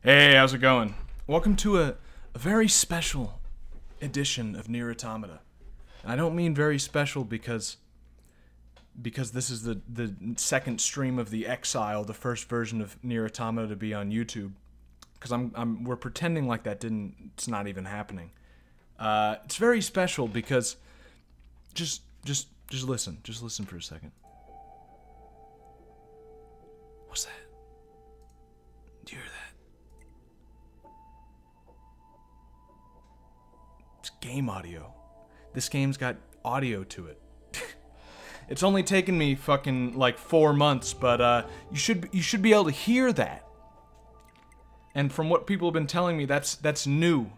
Hey, how's it going? Welcome to a very special edition of NieR Automata. And I don't mean very special because this is the second stream of The Exile, the first version of NieR Automata to be on YouTube. Because we're pretending like it's not even happening. It's very special because just listen for a second. What's that? Do you hear that? It's game audio. This game's got audio to it. It's only taken me fucking like 4 months, but you should be able to hear that. And from what people have been telling me, that's new.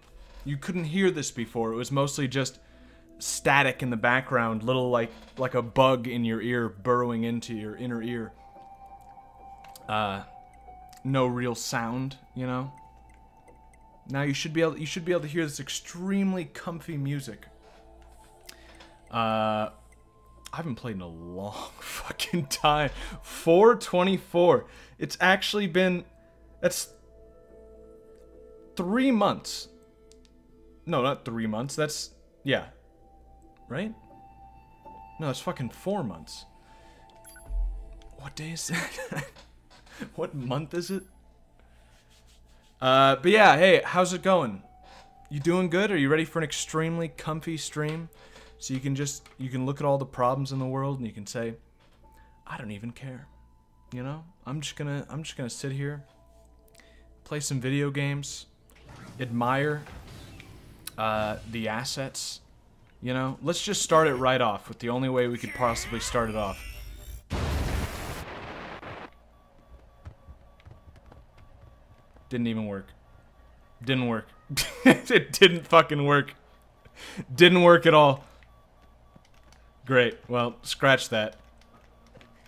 You couldn't hear this before. It was mostly just static in the background, little like a bug in your ear burrowing into your inner ear. No real sound, you know. Now you should be able to hear this extremely comfy music. I haven't played in a long fucking time. 424. It's actually been, that's 3 months. No, not 3 months. That's, yeah. Right? No, it's fucking 4 months. What day is that? What month is it? But yeah, hey, how's it going? You doing good? Are you ready for an extremely comfy stream? So you can look at all the problems in the world and you can say, I don't even care. You know? I'm just gonna sit here, play some video games, admire the assets. You know? Let's just start it right off with the only way we could possibly start it off. Didn't even work. Didn't work. It didn't fucking work. Didn't work at all. Great. Well, scratch that.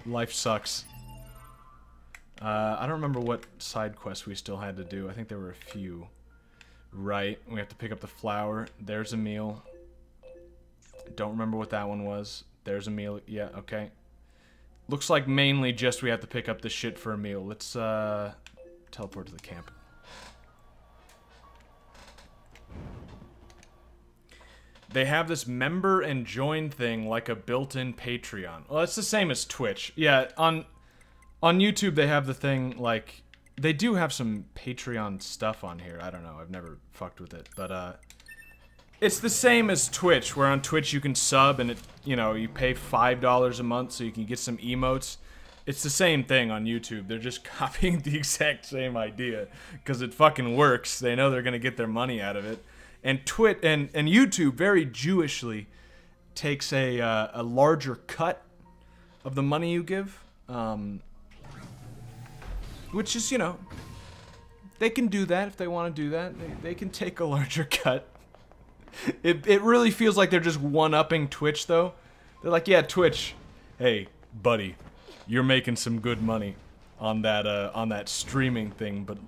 Life sucks. I don't remember what side quests we still had to do. I think there were a few. Right. We have to pick up the flower. There's a meal. Don't remember what that one was. There's a meal. Yeah, okay. Looks like mainly just we have to pick up the shit for a meal. Let's, teleport to the camp. They have this member and join thing like a built-in Patreon. Well, it's the same as Twitch. Yeah, on YouTube they have the thing like they do have some Patreon stuff on here. I don't know. I've never fucked with it, but it's the same as Twitch, where on Twitch you can sub and you pay $5 a month so you can get some emotes. It's the same thing on YouTube. They're just copying the exact same idea because it fucking works. They know they're gonna get their money out of it. And YouTube very Jewishly takes a larger cut of the money you give, which is, they can do that if they want to do that. They can take a larger cut. It really feels like they're just one-upping Twitch though. They're like, yeah, Twitch, hey buddy, you're making some good money on that streaming thing, but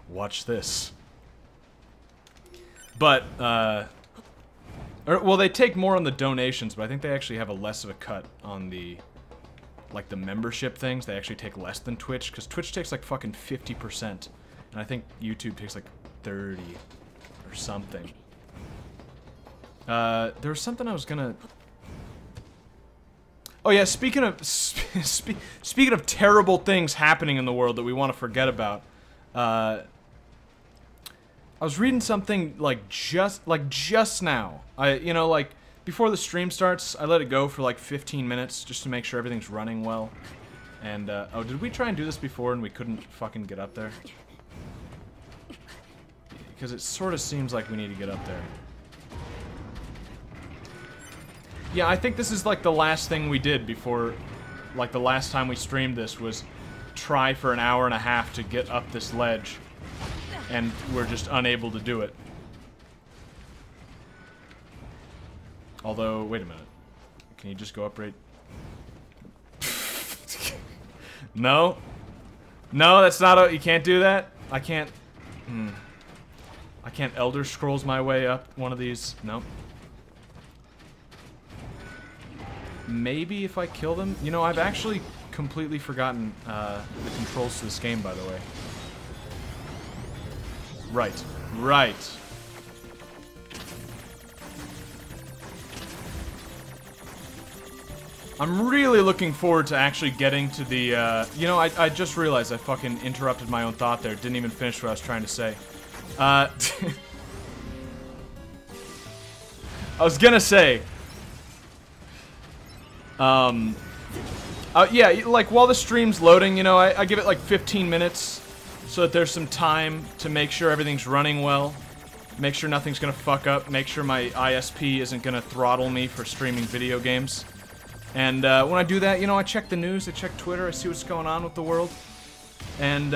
watch this. But well, they take more on the donations, but I think they actually have a less of a cut on the membership things. They actually take less than Twitch, because Twitch takes like fucking 50%, and I think YouTube takes like 30 or something. There was something I was gonna. Oh yeah, speaking of terrible things happening in the world that we want to forget about, I was reading something just now. Like before the stream starts, I let it go for like 15 minutes just to make sure everything's running well. And oh, did we try and do this before and we couldn't fucking get up there? Because it sort of seems like we need to get up there. Yeah, I think this is like the last thing we did before, like the last time we streamed this was try for an hour and a half to get up this ledge, and we're just unable to do it. Although, wait a minute. Can you just go up right? No? No, that's not you can't do that? I can't, I can't Elder Scrolls my way up one of these. Nope. Maybe if I kill them? You know, I've actually completely forgotten the controls to this game, by the way. Right. Right. I'm really looking forward to actually getting to the, you know, I just realized I fucking interrupted my own thought there. Didn't even finish what I was trying to say. I was gonna say, yeah, like, while the stream's loading, you know, I give it, like, 15 minutes so that there's some time to make sure everything's running well, make sure nothing's gonna fuck up, make sure my ISP isn't gonna throttle me for streaming video games. And when I do that, you know, I check the news, I check Twitter, I see what's going on with the world. And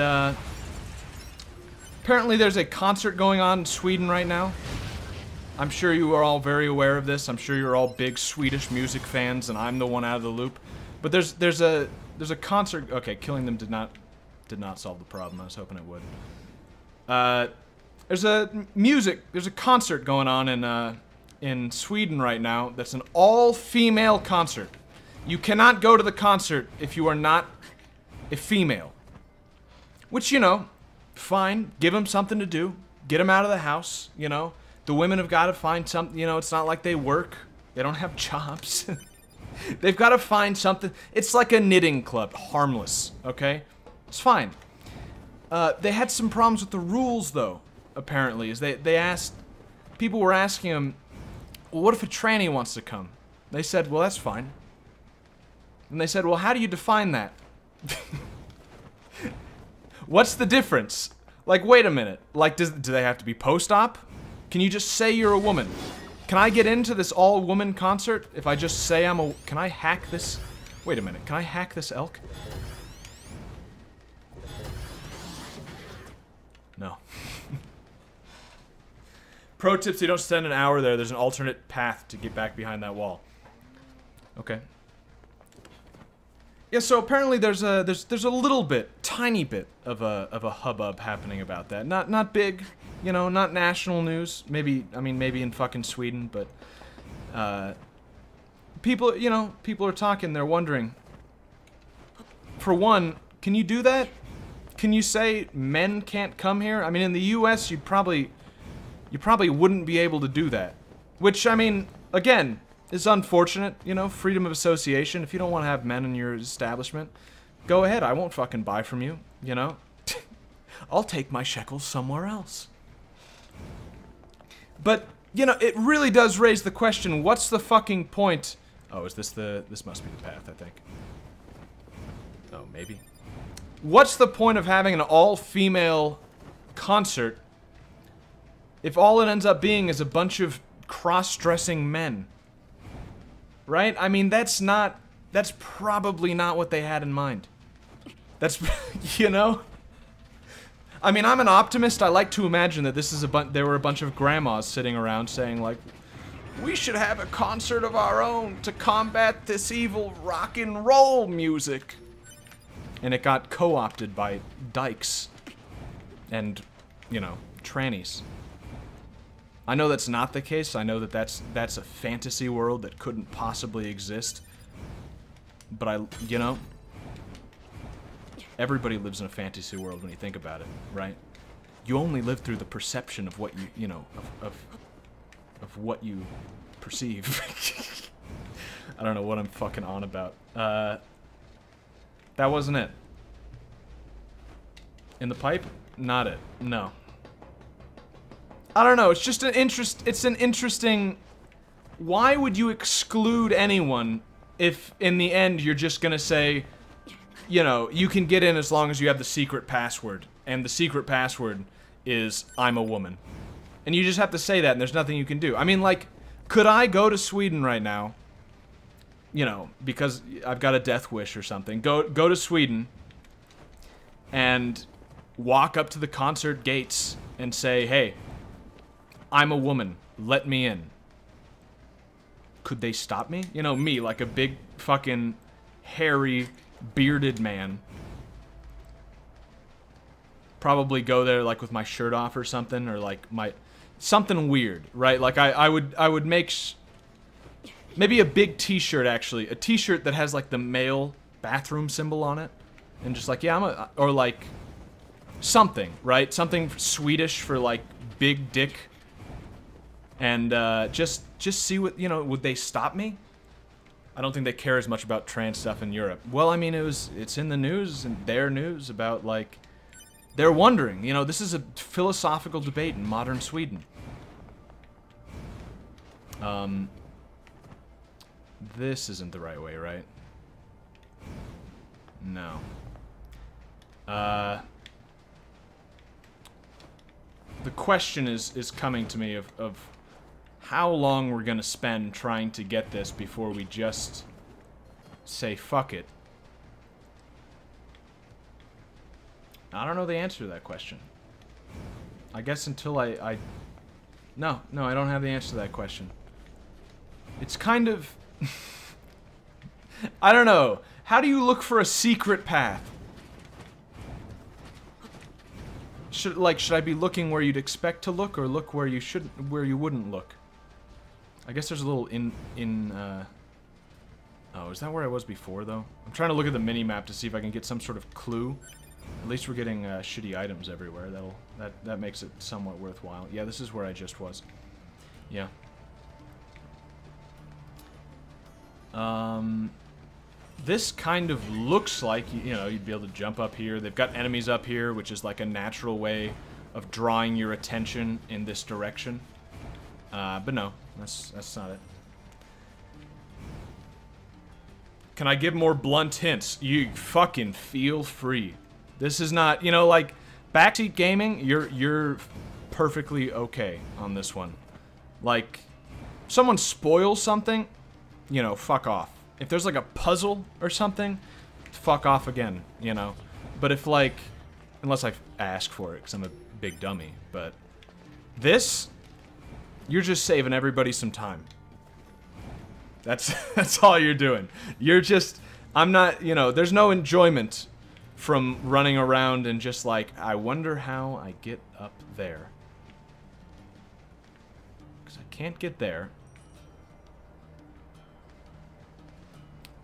apparently there's a concert going on in Sweden right now. I'm sure you are all very aware of this. I'm sure you're all big Swedish music fans, and I'm the one out of the loop. But there's a concert. Okay, killing them did not solve the problem. I was hoping it would. There's a concert going on in Sweden right now. That's an all-female concert. You cannot go to the concert if you are not a female. Which, you know, fine. Give them something to do. Get them out of the house, you know. The women have got to find something, you know, it's not like they work. They don't have jobs. They've got to find something. It's like a knitting club. Harmless, okay? It's fine. They had some problems with the rules, though, apparently. Is they asked... People were asking them, well, what if a tranny wants to come? They said, well, that's fine. And they said, well, how do you define that? What's the difference? Like, wait a minute. Like, do they have to be post-op? Can you just say you're a woman? Can I get into this all-woman concert if I just say I'm a... Can I hack this? Wait a minute. Can I hack this elk? No. Pro tips, you don't spend an hour there. There's an alternate path to get back behind that wall. Okay. Yeah, so apparently there's a little bit, tiny bit of a hubbub happening about that. Not big, you know, not national news. Maybe, I mean, maybe in fucking Sweden, but people, you know, people are talking. They're wondering. For one, can you do that? Can you say men can't come here? I mean, in the U.S., you probably wouldn't be able to do that. Which, I mean, again, is unfortunate, you know, freedom of association. If you don't want to have men in your establishment, go ahead. I won't fucking buy from you, you know? I'll take my shekels somewhere else. But, you know, it really does raise the question, what's the fucking point? Oh, is this this must be the path, I think. Oh, maybe. What's the point of having an all-female concert if all it ends up being is a bunch of cross-dressing men? Right? I mean, that's probably not what they had in mind. That's, you know? I mean, I'm an optimist. I like to imagine that this is there were a bunch of grandmas sitting around saying, like, we should have a concert of our own to combat this evil rock and roll music. And it got co-opted by dykes and, you know, trannies. I know that's not the case. I know that that's a fantasy world that couldn't possibly exist. But you know, everybody lives in a fantasy world when you think about it, right? You only live through the perception of what you know, of what you perceive. I don't know what I'm fucking on about. That wasn't it. In the pipe? Not it. No. I don't know, it's just an interesting... Why would you exclude anyone if, in the end, you're just gonna say, you know, you can get in as long as you have the secret password, and the secret password is, I'm a woman. And you just have to say that, and there's nothing you can do. I mean, like, could I go to Sweden right now, you know, because I've got a death wish or something, go to Sweden, and walk up to the concert gates and say, hey, I'm a woman, let me in. Could they stop me? You know, me, like a big fucking hairy, bearded man. Probably go there like with my shirt off or something, or like something weird, right? Like I would make maybe a big t-shirt, actually. A t-shirt that has like the male bathroom symbol on it. And just like, yeah, or like something, right? Something Swedish for, like, big dick. And, just see what, you know, would they stop me? I don't think they care as much about trans stuff in Europe. Well, I mean, it's in the news, and their news about, like, they're wondering, you know, this is a philosophical debate in modern Sweden. This isn't the right way, right? No. The question is coming to me of how long we're gonna spend trying to get this before we just say fuck it. I don't know the answer to that question. I guess until No, I don't have the answer to that question. It's kind of... I don't know. How do you look for a secret path? Should I be looking where you'd expect to look, or look where you shouldn't, where you wouldn't look? I guess there's a little Oh, is that where I was before, though? I'm trying to look at the mini-map to see if I can get some sort of clue. At least we're getting shitty items everywhere. That makes it somewhat worthwhile. Yeah, this is where I just was. Yeah. This kind of looks like, you know, you'd be able to jump up here. They've got enemies up here, which is like a natural way of drawing your attention in this direction. But no, that's not it. Can I give more blunt hints? You fucking feel free. This is not, you know, like, backseat gaming, you're perfectly okay on this one. Like, someone spoils something, you know, fuck off. If there's like a puzzle or something, fuck off again, you know. But if, like, unless I ask for it, because I'm a big dummy, but this, you're just saving everybody some time. That's all you're doing. You're just, I'm not, you know, there's no enjoyment from running around and just like, I wonder how I get up there. Because I can't get there.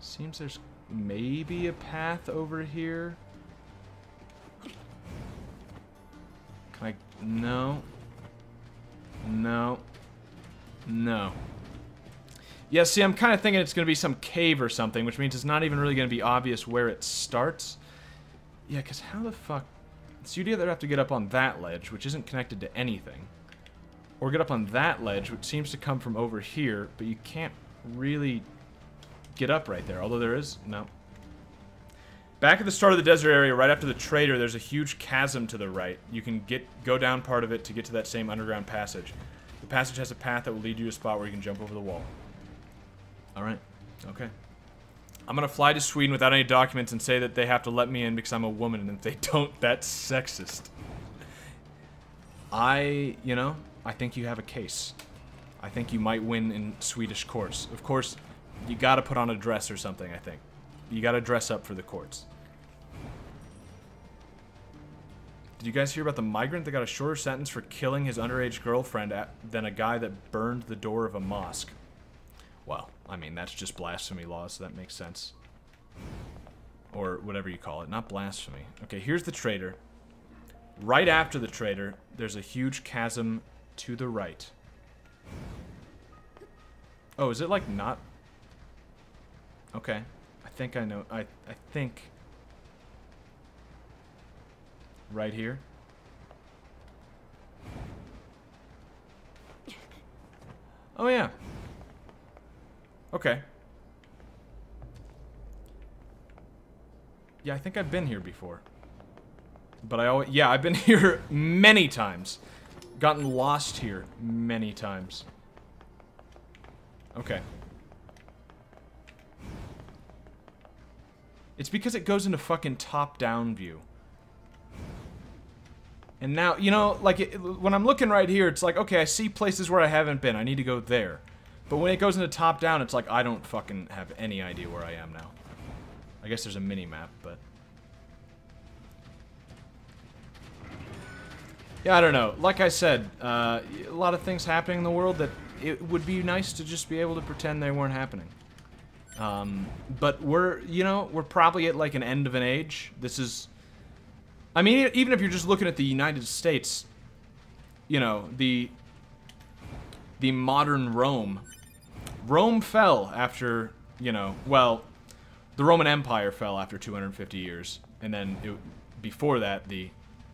Seems there's maybe a path over here. Can I, no. No. No. Yeah, see, I'm kind of thinking it's going to be some cave or something, which means it's not even really going to be obvious where it starts. Yeah, because how the fuck... So you'd either have to get up on that ledge, which isn't connected to anything, or get up on that ledge, which seems to come from over here, but you can't really get up right there, although there is... No. Back at the start of the desert area, right after the trader, there's a huge chasm to the right. You can go down part of it to get to that same underground passage. The passage has a path that will lead you to a spot where you can jump over the wall. Alright. Okay. I'm gonna fly to Sweden without any documents and say that they have to let me in because I'm a woman, and if they don't, that's sexist. You know, I think you have a case. I think you might win in Swedish courts. Of course, you gotta put on a dress or something, I think. You gotta dress up for the courts. Did you guys hear about the migrant that got a shorter sentence for killing his underage girlfriend than a guy that burned the door of a mosque? Well, I mean, that's just blasphemy law, so that makes sense. Or whatever you call it. Not blasphemy. Okay, here's the trader. Right after the trader, there's a huge chasm to the right. Oh, is it like not... Okay. I think I know. I think... Right here. Oh, yeah. Okay. Yeah, I think I've been here before. But yeah, I've been here many times. Gotten lost here many times. Okay. It's because it goes into fucking top-down view. And now, you know, like, when I'm looking right here, it's like, okay, I see places where I haven't been. I need to go there. But when it goes into top-down, it's like, I don't fucking have any idea where I am now. I guess there's a mini-map, but... Yeah, I don't know. Like I said, a lot of things happening in the world that it would be nice to just be able to pretend they weren't happening. But we're, you know, we're probably at, like, an end of an age. This is... I mean, even if you're just looking at the United States, you know, the modern Rome. Rome fell after, you know, well, the Roman Empire fell after 250 years, and then before that, the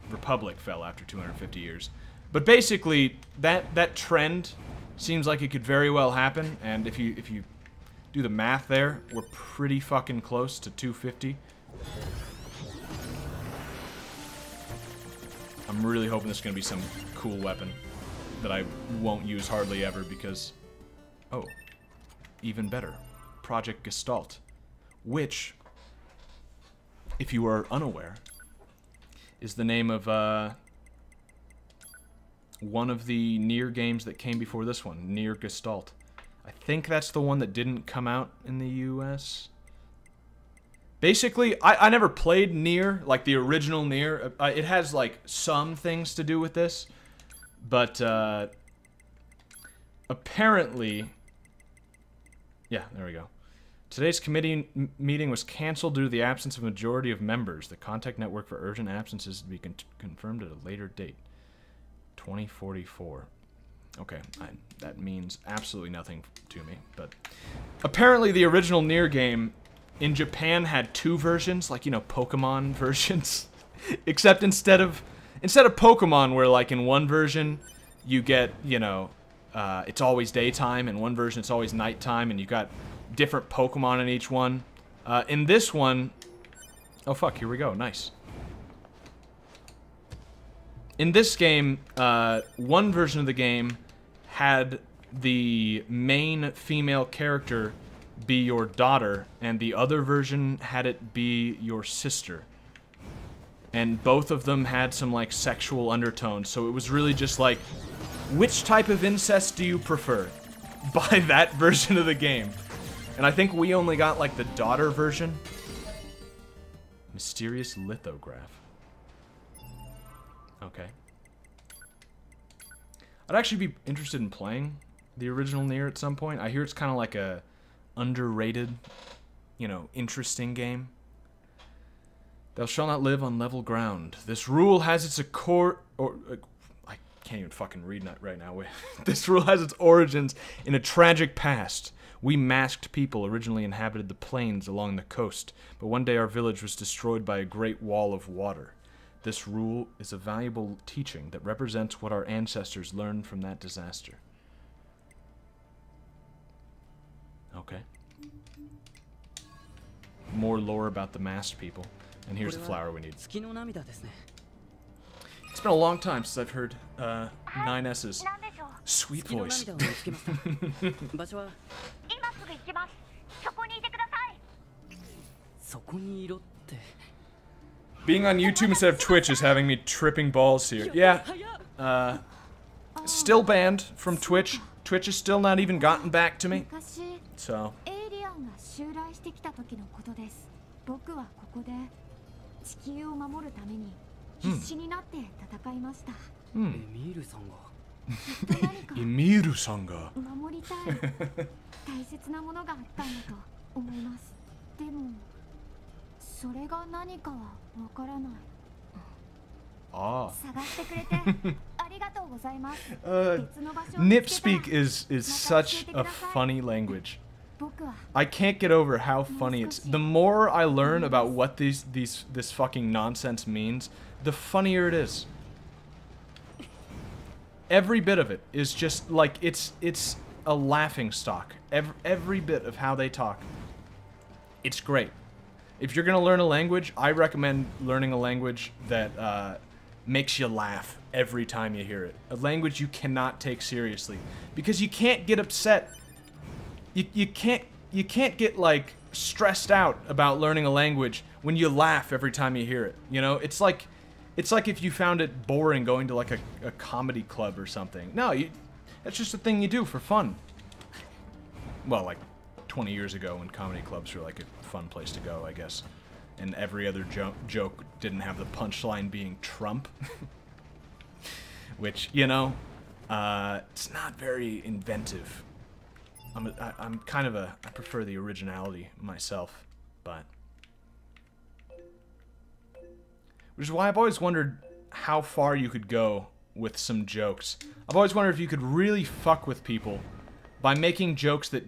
Republic fell after 250 years. But basically, that trend seems like it could very well happen, and if you do the math there, we're pretty fucking close to 250. I'm really hoping this is going to be some cool weapon that I won't use hardly ever because... Oh. Even better. Project Gestalt. Which, if you are unaware, is the name of one of the NieR games that came before this one. NieR Gestalt. I think that's the one that didn't come out in the US. Basically, I never played NieR, like the original NieR. It has, like, some things to do with this. But, apparently... Yeah, there we go. Today's committee meeting was canceled due to the absence of a majority of members. The contact network for urgent absences is to be confirmed at a later date. 2044. Okay, that means absolutely nothing to me. But apparently the original NieR game... in Japan had 2 versions, like, you know, Pokemon versions. Except instead of Pokemon, where, like, in one version, you get, you know, it's always daytime, in one version it's always nighttime, and you got different Pokemon in each one. In this one... Oh, fuck, here we go. Nice. In this game, one version of the game had the main female character be your daughter, and the other version had it be your sister. And both of them had some, like, sexual undertones, so it was really just like, which type of incest do you prefer? By that version of the game. And I think we only got, like, the daughter version. Mysterious lithograph. Okay. I'd actually be interested in playing the original NieR at some point. I hear it's kind of like a underrated, you know, interesting game. Thou shalt not live on level ground. This rule has its I can't even fucking read that right now. This rule has its origins in a tragic past. We masked people originally inhabited the plains along the coast, but one day our village was destroyed by a great wall of water. This rule is a valuable teaching that represents what our ancestors learned from that disaster. Okay. More lore about the masked people. And here's the flower we need. It's been a long time since I've heard 9S's sweet voice. Being on YouTube instead of Twitch is having me tripping balls here. Yeah. Still banned from Twitch. Twitch has still not even gotten back to me. So. Emiru-sanga. Ah. Nip speak is such a funny language. I can't get over how funny it's. The more I learn about what this fucking nonsense means, the funnier it is. Every bit of it is just like it's a laughing stock. Every bit of how they talk. It's great. If you're gonna learn a language, I recommend learning a language that makes you laugh every time you hear it. A language you cannot take seriously, because you can't get upset. You can't get, like, stressed out about learning a language when you laugh every time you hear it. You know, it's like if you found it boring going to, like, a comedy club or something. No, that's just a thing you do for fun. Well, like 20 years ago when comedy clubs were, like, a fun place to go, I guess. And every other joke didn't have the punchline being Trump. Which, you know, it's not very inventive. I'm kind of I prefer the originality myself, but... Which is why I've always wondered how far you could go with some jokes. I've always wondered if you could really fuck with people by making jokes that...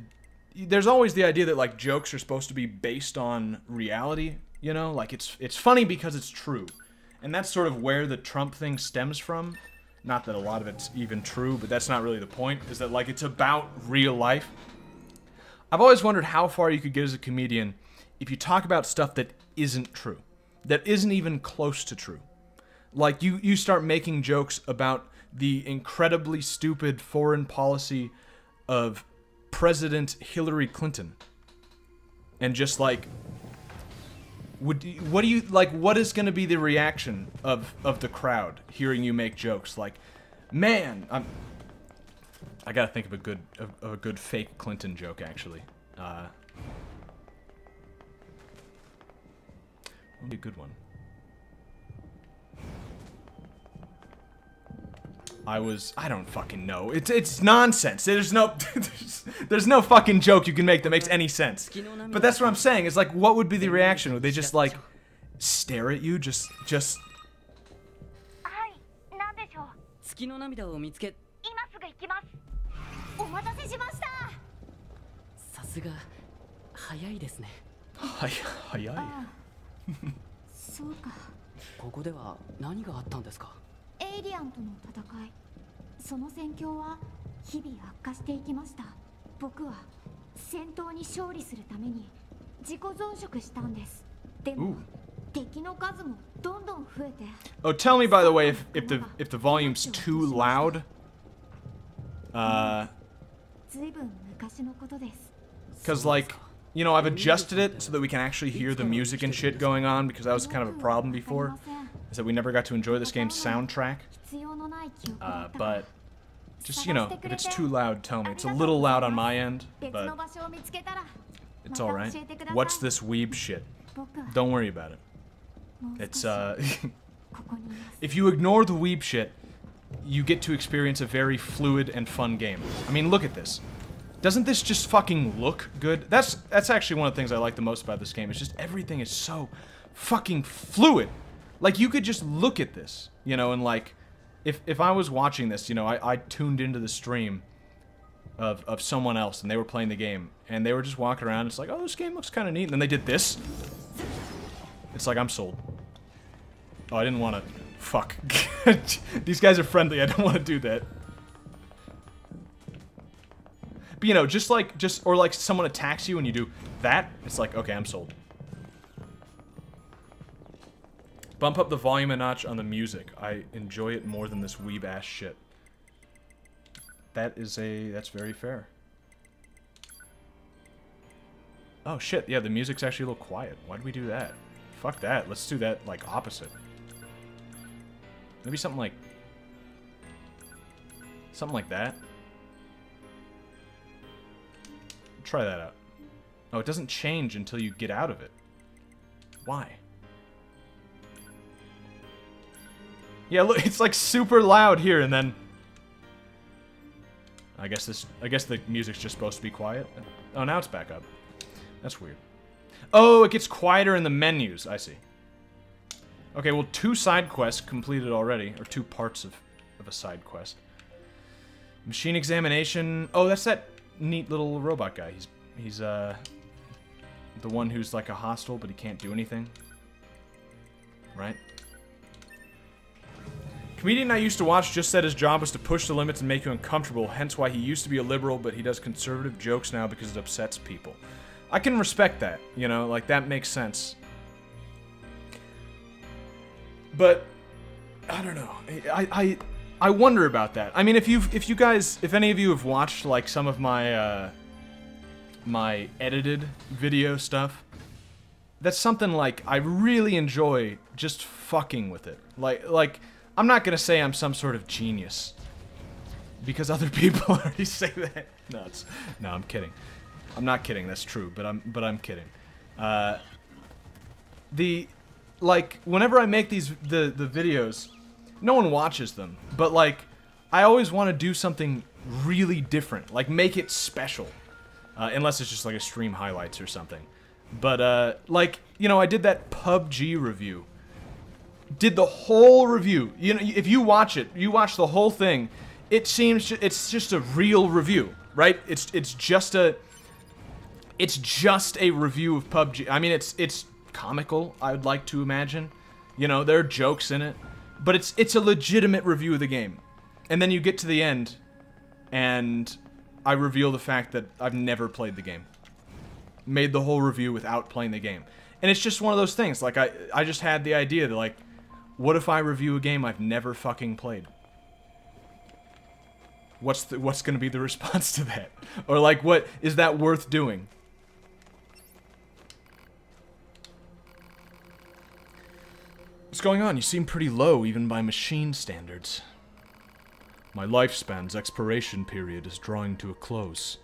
There's always the idea that, like, jokes are supposed to be based on reality, you know? Like, it's funny because it's true. And that's sort of where the Trump thing stems from. Not that a lot of it's even true, but that's not really the point, is that, like, it's about real life. I've always wondered how far you could get as a comedian if you talk about stuff that isn't true. That isn't even close to true. Like, you start making jokes about the incredibly stupid foreign policy of President Hillary Clinton. And just, like... what do you... Like, what is going to be the reaction of the crowd hearing you make jokes? Like, man, I gotta think of a good fake Clinton joke, actually. What would be a good one? I don't fucking know. It's nonsense. There's no fucking joke you can make that makes any sense. But that's what I'm saying. Is like, what would be the reaction? Would they just like stare at you? Just. なんでしょう。月の涙を見つけ。今すぐ行きます。お待たせしました。さすが早いですね。早い。そうか。ここでは何があったんですか。エイリアンとの戦い。その戦況は日々悪化していきました。僕は戦闘に勝利するために自己増殖したんです。でも敵の数もどんどん増えて。Oh, tell me by the way if the volume's too loud. ずいぶん昔のことです。 Cause like, you know, I've adjusted it so that we can actually hear the music and shit going on, because that was kind of a problem before, is that we never got to enjoy this game's soundtrack. But just, you know, if it's too loud, tell me. It's a little loud on my end, but it's alright. What's this weeb shit? Don't worry about it. It's, if you ignore the weeb shit, you get to experience a very fluid and fun game. I mean, look at this. Doesn't this just fucking look good? That's actually one of the things I like the most about this game. It's just everything is so fucking fluid. Like, you could just look at this, you know, and like, if I was watching this, you know, I tuned into the stream of someone else, and they were playing the game, and they were just walking around, it's like, oh, this game looks kind of neat, and then they did this. It's like, I'm sold. Oh, I didn't want to... Fuck. These guys are friendly, I don't want to do that. But, you know, or like someone attacks you and you do that, it's like, okay, I'm sold. Bump up the volume a notch on the music. I enjoy it more than this weeb-ass shit. That's very fair. Oh, shit, yeah, the music's actually a little quiet. Why'd we do that? Fuck that, let's do that, like, opposite. Maybe something like that. Try that out. Oh, it doesn't change until you get out of it. Why? Yeah, look, it's like super loud here, and then I guess the music's just supposed to be quiet. Oh, now it's back up. That's weird. Oh, it gets quieter in the menus. I see. Okay, well, 2 side quests completed already, or 2 parts of a side quest. Machine examination. Oh, that's that neat little robot guy. He's the one who's like a hostile, but he can't do anything. Right? Comedian I used to watch just said his job was to push the limits and make you uncomfortable, hence why he used to be a liberal, but he does conservative jokes now because it upsets people. I can respect that, you know, like, that makes sense. But I don't know. I wonder about that. I mean, if any of you have watched like some of my my edited video stuff, that's something like I really enjoy just fucking with it. Like I'm not gonna say I'm some sort of genius because other people already say that. No, I'm kidding. I'm not kidding. That's true, but I'm kidding. Like, whenever I make the videos, no one watches them, but, like, I always want to do something really different, like, make it special, unless it's just, like, a stream highlights or something. But, like, you know, I did that PUBG review, did the whole review. You know, if you watch it, you watch the whole thing, it seems it's just a real review, right? It's just a review of PUBG. I mean, it's comical, I would like to imagine. You know, there are jokes in it, but it's a legitimate review of the game. And then you get to the end, and I reveal the fact that I've never played the game. Made the whole review without playing the game. And it's just one of those things, like, I just had the idea that, like, what if I review a game I've never fucking played? What's gonna be the response to that? Or, like, what is that worth doing? What's going on? You seem pretty low, even by machine standards. My lifespan's expiration period is drawing to a close.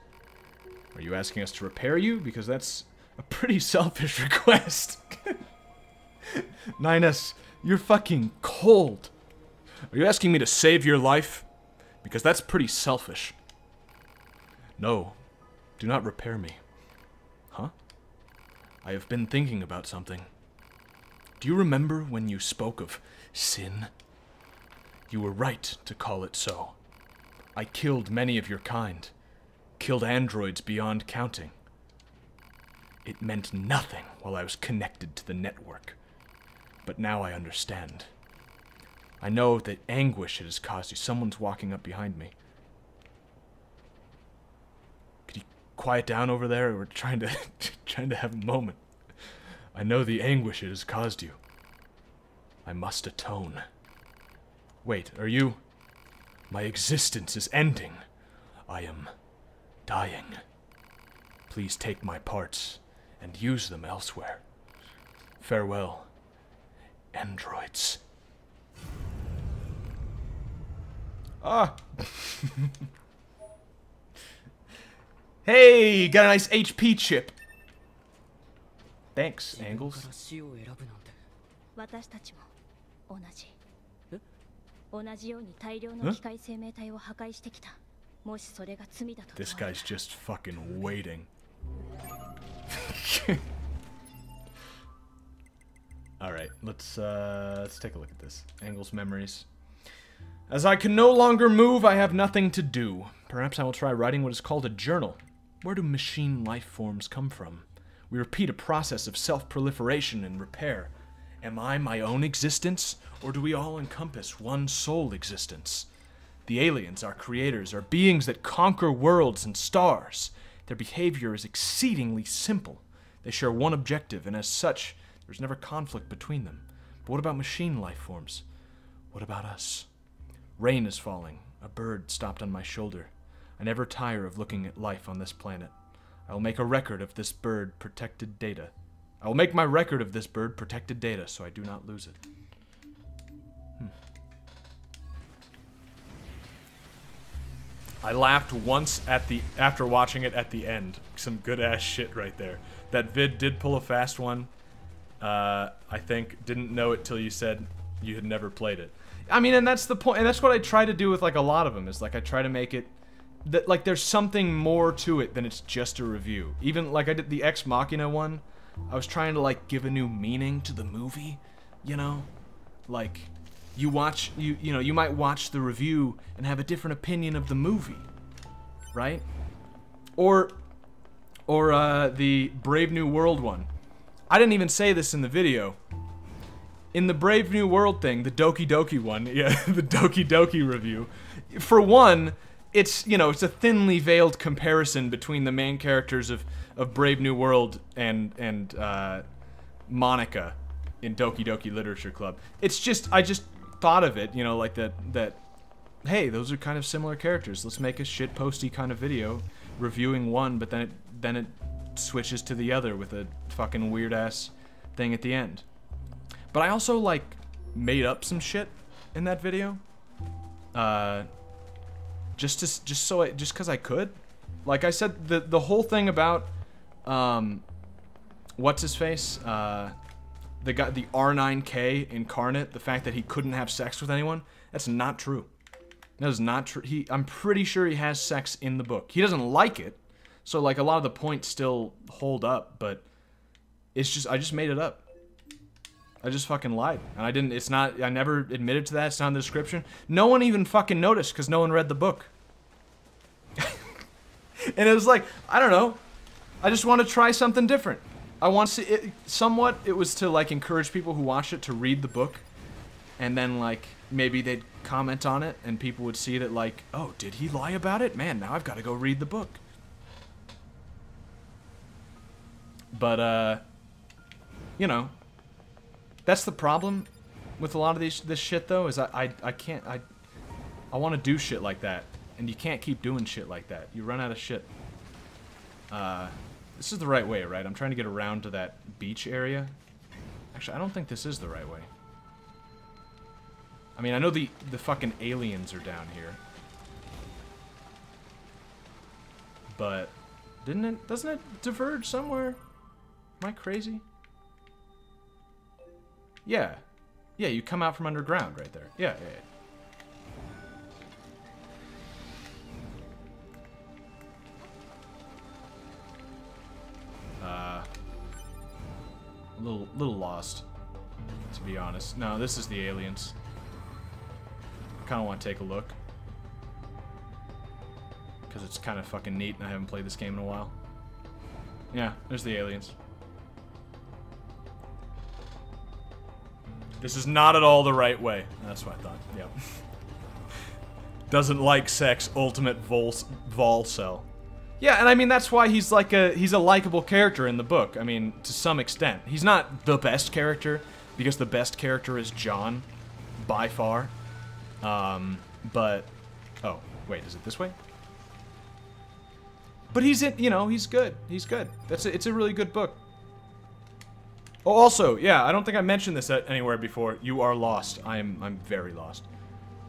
Are you asking us to repair you? Because that's a pretty selfish request. 9S, you're fucking cold. Are you asking me to save your life? Because that's pretty selfish. No, do not repair me. Huh? I have been thinking about something. Do you remember when you spoke of sin? You were right to call it so. I killed many of your kind. Killed androids beyond counting. It meant nothing while I was connected to the network. But now I understand. I know the anguish it has caused you. Someone's walking up behind me. Could you quiet down over there? We're trying to have a moment. I know the anguish it has caused you. I must atone. Wait, are you... My existence is ending. I am dying. Please take my parts and use them elsewhere. Farewell, androids. Ah! Hey, got a nice HP chip. Thanks, Angles. 同じように大量の機械生命体を破壊してきた。もしそれが罪だと。This guy's just fucking waiting. All right, let's take a look at this. Angles memories. As I can no longer move, I have nothing to do. Perhaps I will try writing what is called a journal. Where do machine life forms come from? We repeat a process of self-proliferation and repair. Am I my own existence, or do we all encompass one sole existence? The aliens, our creators, are beings that conquer worlds and stars. Their behavior is exceedingly simple. They share one objective, and as such, there's never conflict between them. But what about machine life forms? What about us? Rain is falling. A bird stopped on my shoulder. I never tire of looking at life on this planet. I will make a record of this bird protected data. I will make my record of this bird protected data so I do not lose it. I laughed once after watching it at the end. Some good ass shit right there. That vid did pull a fast one. I think didn't know it till you said you had never played it. I mean, and that's the point, and that's what I try to do with like a lot of them. Is like I try to make it that like there's something more to it than it's just a review. Even like I did the Ex Machina one. I was trying to like give a new meaning to the movie, you know? Like you watch you know, you might watch the review and have a different opinion of the movie, right? Or the Brave New World one. I didn't even say this in the video. In the Brave New World thing, the Doki Doki one, yeah, the Doki Doki review. For one, it's, you know, it's a thinly veiled comparison between the main characters of Brave New World and Monica in Doki Doki Literature Club. It's just, I just thought of it, you know, like that, hey, those are kind of similar characters. Let's make a shitposty kind of video reviewing one, but then it switches to the other with a fucking weird ass thing at the end. But I also like made up some shit in that video. Just cuz I could. Like I said, the whole thing about what's his face? The guy, the R9K incarnate, the fact that he couldn't have sex with anyone, that's not true. That is not true. I'm pretty sure he has sex in the book. He doesn't like it. So like a lot of the points still hold up, but it's just I just made it up. I just fucking lied. And I didn't, it's not, I never admitted to that. It's not in the description. No one even fucking noticed because no one read the book. And it was like, I don't know. I just want to try something different. I want to see it, somewhat, it was to like encourage people who watch it to read the book. And then like, maybe they'd comment on it and people would see that like, oh, did he lie about it? Man, now I've got to go read the book. But, you know, that's the problem with a lot of this shit, though, is I can't, I want to do shit like that, and you can't keep doing shit like that. You run out of shit. This is the right way, right? I'm trying to get around to that beach area. Actually, I don't think this is the right way. I mean, I know the fucking aliens are down here. But, doesn't it diverge somewhere? Am I crazy? Yeah. Yeah, you come out from underground right there. Yeah, yeah, yeah. A little lost, to be honest. No, this is the aliens. I kind of want to take a look. Because it's kind of fucking neat and I haven't played this game in a while. Yeah, there's the aliens. This is not at all the right way. That's what I thought. Yeah. Doesn't like sex. Ultimate Volcel. Yeah, and I mean that's why he's like he's a likable character in the book. I mean, to some extent, he's not the best character because the best character is John, by far. But oh wait, is it this way? But he's you know, he's good. He's good. It's a really good book. Oh, also, yeah, I don't think I mentioned this anywhere before. You are lost. I'm very lost.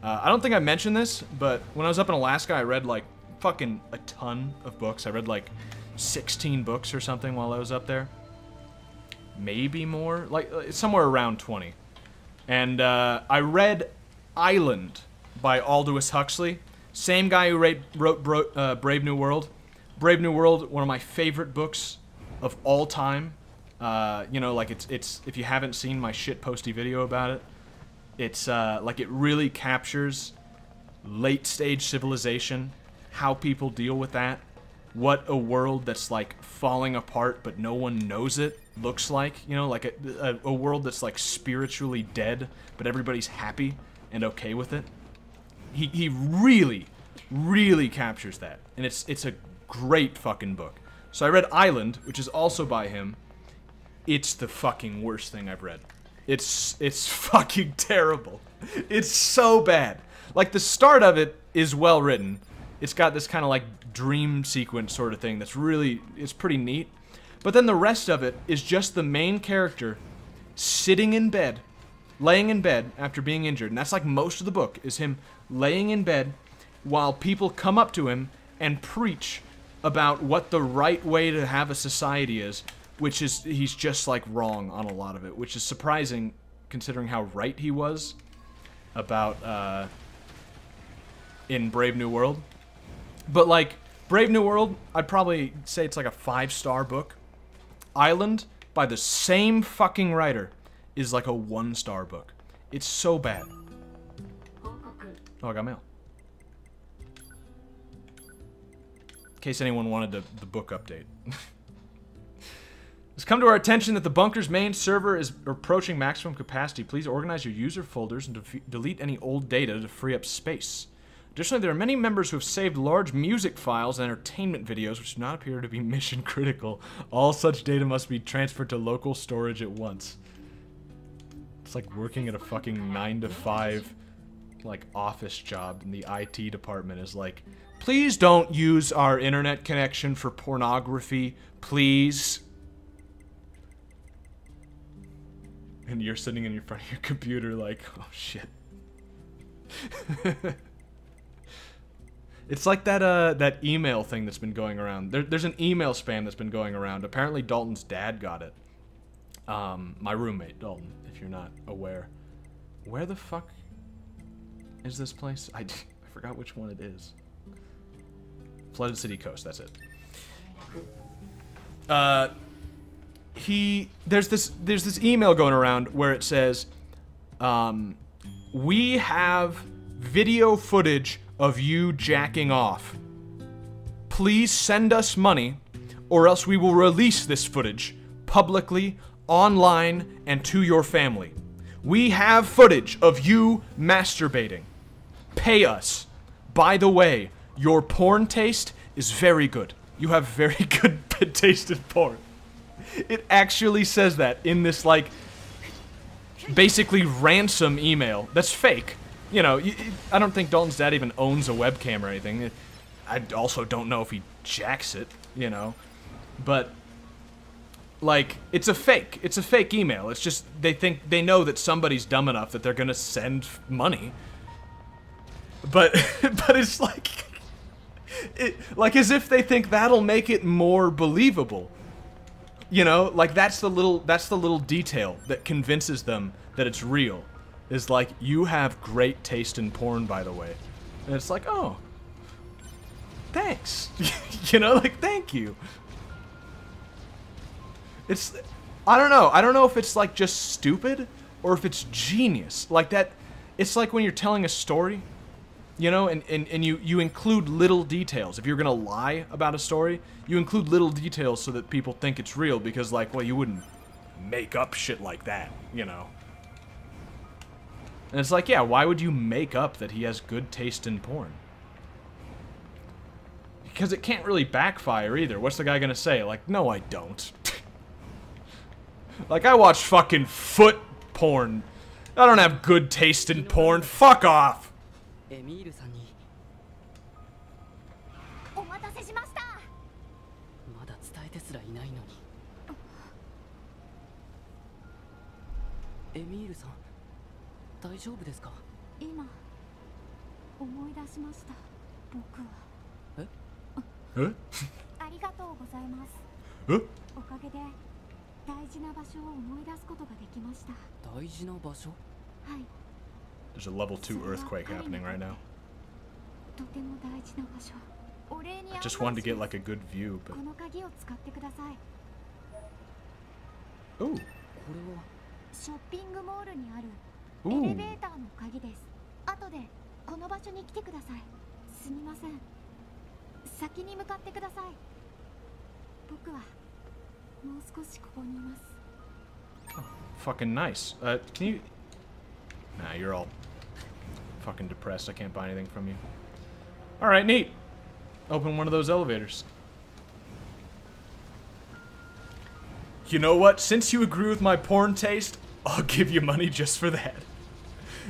I don't think I mentioned this, but when I was up in Alaska, I read, like, fucking a ton of books. I read, like, 16 books or something while I was up there. Maybe more. Like, somewhere around 20. And, I read Island by Aldous Huxley. Same guy who wrote Brave New World. Brave New World, one of my favorite books of all time. You know, like it's if you haven't seen my shitposty video about it, it's like it really captures late stage civilization, how people deal with that, what a world that's like falling apart but no one knows it looks like, you know, like a world that's like spiritually dead but everybody's happy and okay with it. He really captures that, and it's a great fucking book. So I read Island, which is also by him. It's the fucking worst thing I've read. It's fucking terrible. It's so bad. Like, the start of it is well written. It's got this kind of like dream sequence sort of thing that's really, it's pretty neat. But then the rest of it is just the main character sitting in bed, laying in bed after being injured. And that's like most of the book, is him laying in bed while people come up to him and preach about what the right way to have a society is. Which is, he's just, like, wrong on a lot of it. Which is surprising, considering how right he was about, in Brave New World. But, like, Brave New World, I'd probably say it's like a 5-star book. Island, by the same fucking writer, is like a 1-star book. It's so bad. Oh, I got mail. In case anyone wanted the book update. It's come to our attention that the bunker's main server is approaching maximum capacity. Please organize your user folders and delete any old data to free up space. Additionally, there are many members who have saved large music files and entertainment videos which do not appear to be mission critical. All such data must be transferred to local storage at once. It's like working at a fucking 9-to-5 like office job, and the IT department is like, please don't use our internet connection for pornography, please. And you're sitting in front of your computer like, oh shit. It's like that email thing that's been going around. There's an email spam that's been going around. Apparently Dalton's dad got it. My roommate, Dalton, if you're not aware. Where the fuck is this place? I forgot which one it is. Flooded City Coast, that's it. there's this email going around where it says, we have video footage of you jacking off. Please send us money, or else we will release this footage publicly, online, and to your family. We have footage of you masturbating. Pay us. By the way, your porn taste is very good. You have very good taste in porn. It actually says that in this, like, basically ransom email that's fake. You know, I don't think Dalton's dad even owns a webcam or anything. I also don't know if he jacks it, you know. But, like, it's a fake email. It's just, they know that somebody's dumb enough that they're gonna send money. But, but it's like, like as if they think that'll make it more believable. You know, like that's the little detail that convinces them that it's real. Is like, you have great taste in porn, by the way. And it's like, oh, thanks. You know, like, thank you. It's, I don't know if it's like just stupid or if it's genius. Like that, it's like when you're telling a story, you know, and you include little details. If you're gonna lie about a story, you include little details so that people think it's real, because, like, well, you wouldn't make up shit like that, you know. And it's like, yeah, why would you make up that he has good taste in porn? Because it can't really backfire either. What's the guy gonna say? Like, no, I don't. Like, I watch fucking foot porn. I don't have good taste in porn. Fuck off! There's a level 2 earthquake happening right now. I just wanted to get like a good view, but... Ooh. Ooh. Oh, fucking nice. Can you... Nah, you're all fucking depressed. I can't buy anything from you. Alright, neat. Open one of those elevators. You know what? Since you agree with my porn taste, I'll give you money just for that.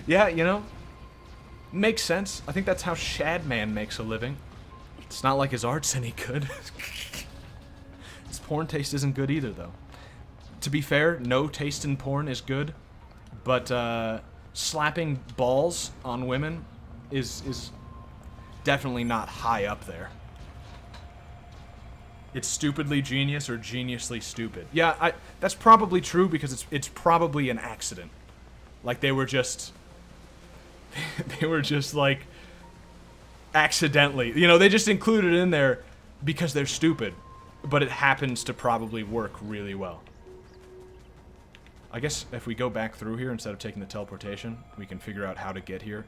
Yeah, you know, makes sense. I think that's how Shadman makes a living. It's not like his art's any good. His porn taste isn't good either, though. To be fair, no taste in porn is good, but slapping balls on women is definitely not high up there. It's stupidly genius or geniusly stupid. Yeah, that's probably true, because it's probably an accident. Like, they were just like accidentally, you know, they just included it in there because they're stupid, but it happens to probably work really well. I guess if we go back through here instead of taking the teleportation, we can figure out how to get here,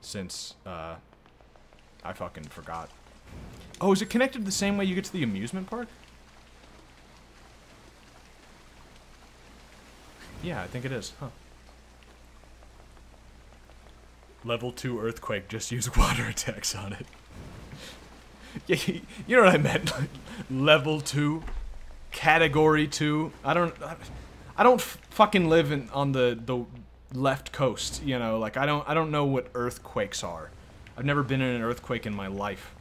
since I fucking forgot. Oh, is it connected the same way you get to the amusement park? Yeah, I think it is. Huh. Level 2 earthquake, just use water attacks on it. Yeah, you know what I meant? Level 2, category 2. I don't fucking live on the left coast, you know, like I don't know what earthquakes are. I've never been in an earthquake in my life.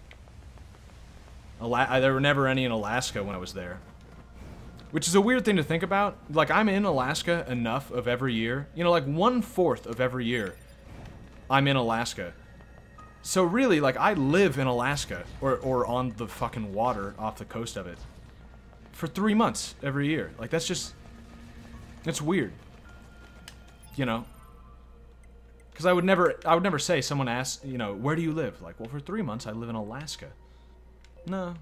There were never any in Alaska when I was there. Which is a weird thing to think about. Like, I'm in Alaska enough of every year. You know, like 1/4 of every year, I'm in Alaska. So really, like, I live in Alaska, or on the fucking water off the coast of it, for 3 months every year. Like, that's weird. You know? Because I would never say, someone asks, you know, where do you live? Like, well, for 3 months I live in Alaska. No.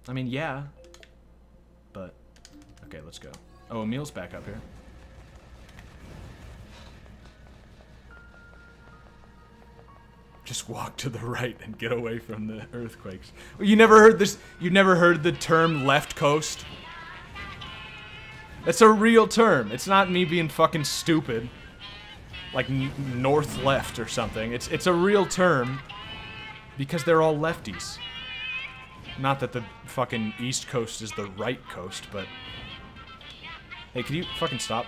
I mean, yeah. but okay, let's go. Oh, Emil's back up here. Just walk to the right and get away from the earthquakes. You never heard this? You never heard the term left coast? That's a real term. It's not me being fucking stupid. Like north left or something. It's a real term because they're all lefties. Not that the fucking East Coast is the right coast, but... Hey, can you fucking stop?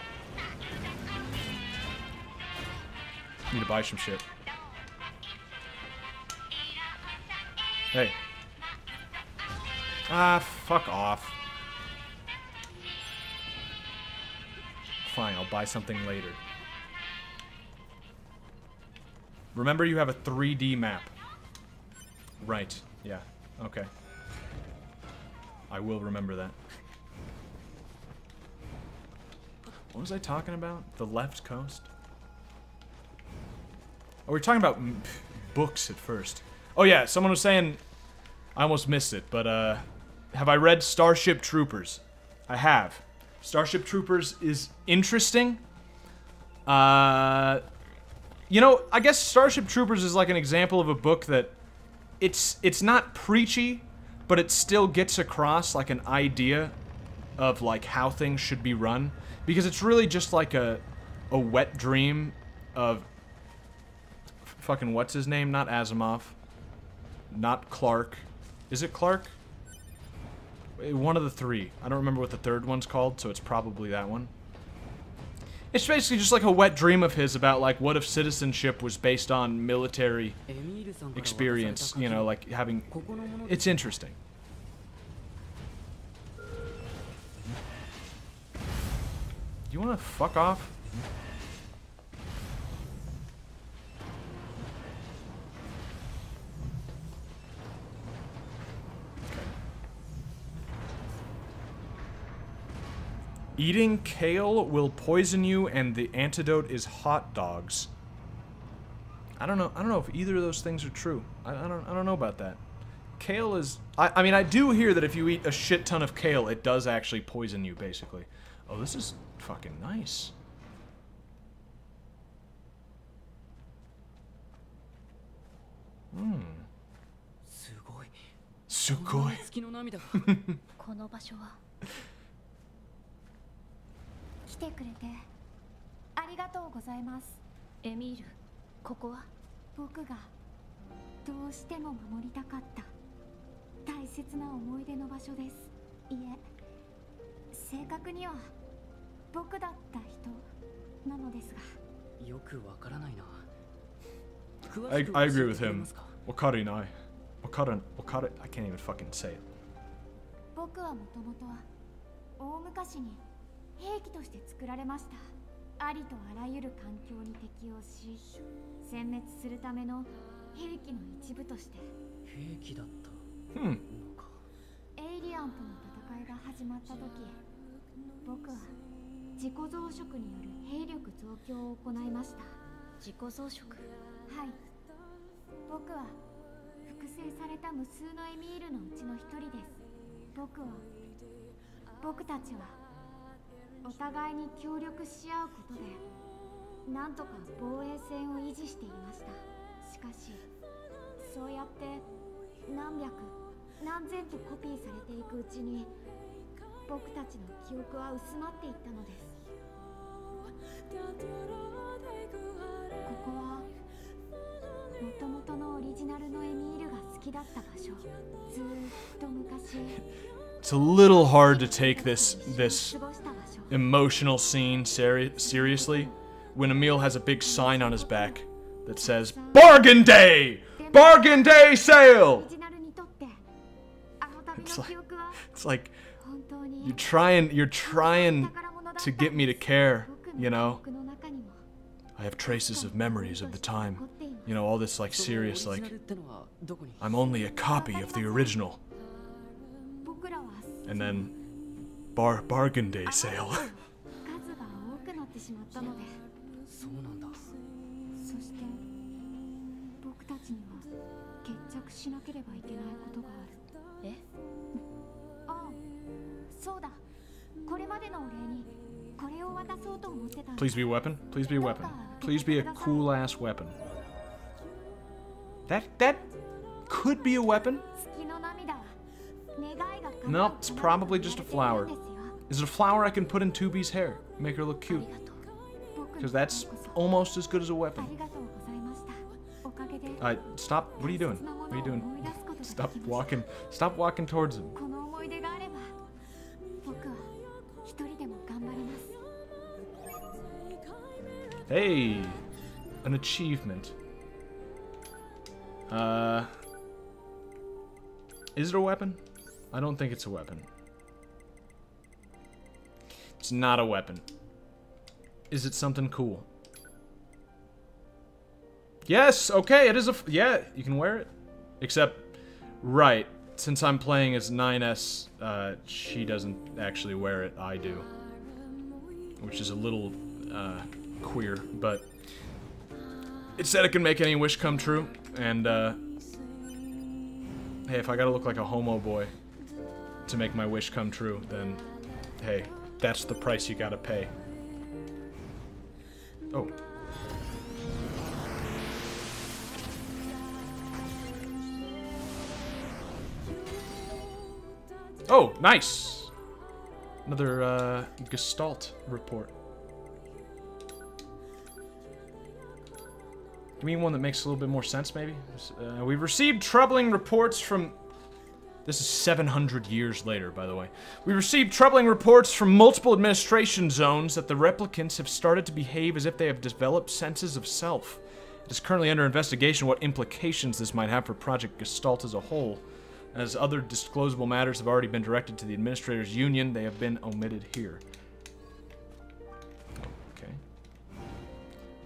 Need to buy some shit. Hey. Ah, fuck off. Fine, I'll buy something later. Remember, you have a 3D map. Right, yeah, okay. I will remember that. What was I talking about? The left coast? Oh, we were talking about books at first. Oh yeah, someone was saying... I almost missed it, but have I read Starship Troopers? I have. Starship Troopers is interesting. You know, I guess Starship Troopers is like an example of a book that... It's not preachy, but it still gets across like an idea of like how things should be run. Because it's really just like a wet dream of... Fucking what's his name? Not Asimov. Not Clark. Is it Clark? One of the three. I don't remember what the third one's called, so it's probably that one. It's basically just like a wet dream of his about like what if citizenship was based on military experience, you know, like having... It's interesting. You wanna fuck off? Eating kale will poison you, and the antidote is hot dogs. I don't know if either of those things are true. I don't know about that. Kale is... I mean, I do hear that if you eat a shit ton of kale, it does actually poison you, basically. Oh, this is fucking nice. Hmm. Sugoi. Sugoi. 来てくれてありがとうございます。エミール、ここは僕がどうしても守りたかった大切な思い出の場所です。いえ、正確には僕だった人なのですが。よくわからないな。I agree with him. Wakari nai. Wakara, I can't even fucking say it. 僕はもともとは大昔に兵器として作られました。ありとあらゆる環境に適応し、殲滅するための兵器の一部として。兵器だった。エイリアンとの戦いが始まった時、僕は自己増殖による兵力増強を行いました。自己増殖。はい。僕は複製された無数のエミールのうちの一人です。僕たちはお互いに協力し合うことでなんとか防衛線を維持していました。しかしそうやって何百何千とコピーされていくうちに僕たちの記憶は薄まっていったのです。ここはもともとのオリジナルのエミールが好きだった場所。ずーっと昔。It's a little hard to take this emotional scene seriously when Emil has a big sign on his back that says Bargain Day! Bargain Day sale! It's like you're trying to get me to care, you know? I have traces of memories of the time. You know, all this like serious like I'm only a copy of the original. And then bargain day sale. Please be a weapon. Please be a weapon. Please be a cool ass weapon. That could be a weapon. Nope, it's probably just a flower. Is it a flower I can put in 2B's hair? Make her look cute. Because that's almost as good as a weapon. Stop. What are you doing? What are you doing? Stop walking. Stop walking towards him. Hey! An achievement. Is it a weapon? I don't think it's a weapon. It's not a weapon. Is it something cool? Yes! Okay, it is a... yeah, you can wear it. Except, right, since I'm playing as 9S, she doesn't actually wear it. I do. Which is a little, queer, but... It said it can make any wish come true, and, hey, if I gotta look like a homo boy to make my wish come true, then, hey, that's the price you gotta pay. Oh. Oh, nice! Another, Gestalt report. Give me one that makes a little bit more sense, maybe? We've received troubling reports from... This is 700 years later, by the way. We received troubling reports from multiple administration zones that the replicants have started to behave as if they have developed senses of self. It is currently under investigation what implications this might have for Project Gestalt as a whole. As other disclosable matters have already been directed to the Administrators' Union, they have been omitted here. Okay.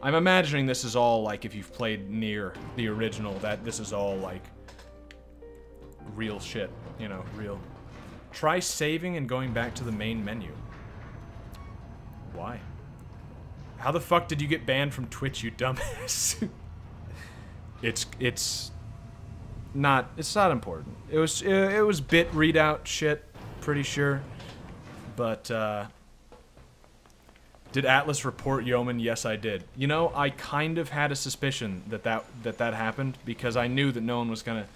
I'm imagining this is all, like, if you've played NieR, the original, that this is all, like, real shit. You know, real. Try saving and going back to the main menu. Why? How the fuck did you get banned from Twitch, you dumbass? It's not important. It was bit readout shit, pretty sure. But did Atlas report Yeoman? Yes, I did. You know, I kind of had a suspicion that happened because I knew that no one was gonna.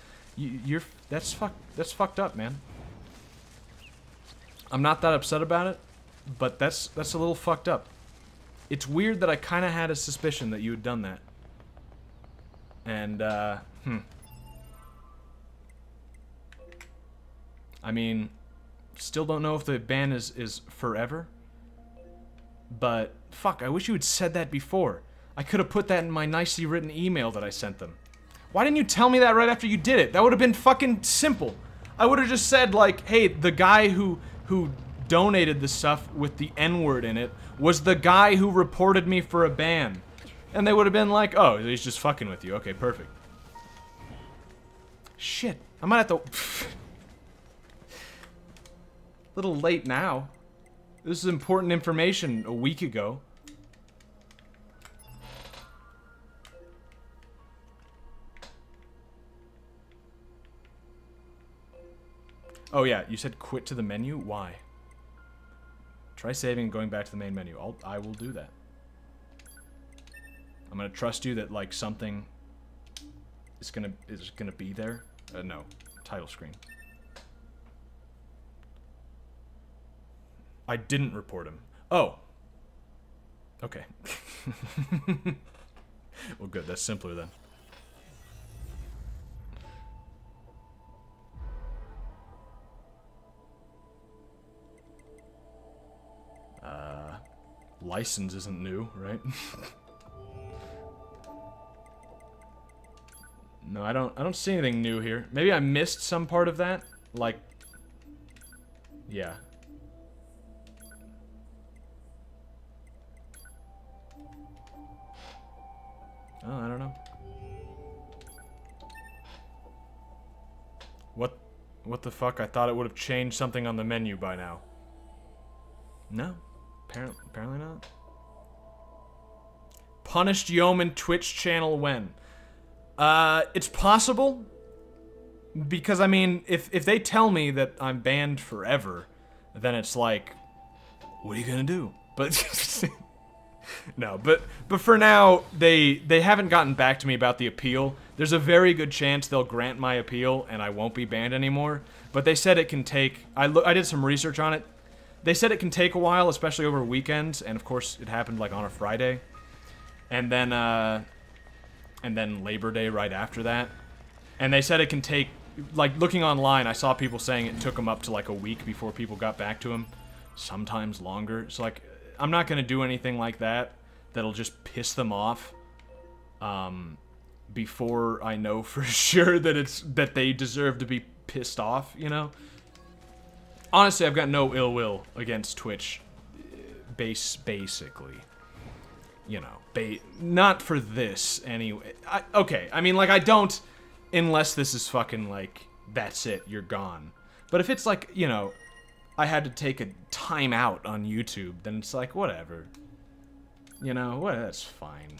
That's fucked up, man. I'm not that upset about it, but that's a little fucked up. It's weird that I kind of had a suspicion that you had done that. And I mean, still don't know if the ban is forever. But, fuck, I wish you had said that before. I could have put that in my nicely written email that I sent them. Why didn't you tell me that right after you did it? That would have been fucking simple. I would have just said, like, hey, the guy who donated the stuff with the N-word in it was the guy who reported me for a ban. And they would have been like, oh, he's just fucking with you. Okay, perfect. Shit. I might have to... Little late now. This is important information a week ago. Oh yeah, you said quit to the menu? Why? Try saving and going back to the main menu. I will do that. I'm gonna trust you that like something is gonna be there. No, title screen. I didn't report him. Oh. Okay. Well, good. That's simpler then. License isn't new, right? No, I don't see anything new here. Maybe I missed some part of that. Like, yeah. Oh, I don't know. What the fuck? I thought it would have changed something on the menu by now. No. Apparently not. Punished Yeoman Twitch channel when? It's possible. Because, I mean, if they tell me that I'm banned forever, then it's like, what are you gonna do? But no, but for now, they haven't gotten back to me about the appeal. There's a very good chance they'll grant my appeal and I won't be banned anymore. But they said it can take, I did some research on it. They said it can take a while, especially over weekends, and of course it happened like on a Friday. And then Labor Day right after that. And they said it can take, like, looking online, I saw people saying it took them up to like a week before people got back to them. Sometimes longer. So, like, I'm not gonna do anything like that that'll just piss them off before I know for sure that they deserve to be pissed off, you know? Honestly, I've got no ill will against Twitch, basically. You know, not for this, anyway. Okay, I mean, like, I don't, unless this is fucking, like, that's it, you're gone. But if it's, like, you know, I had to take a time out on YouTube, then it's like, whatever. You know, well, that's fine.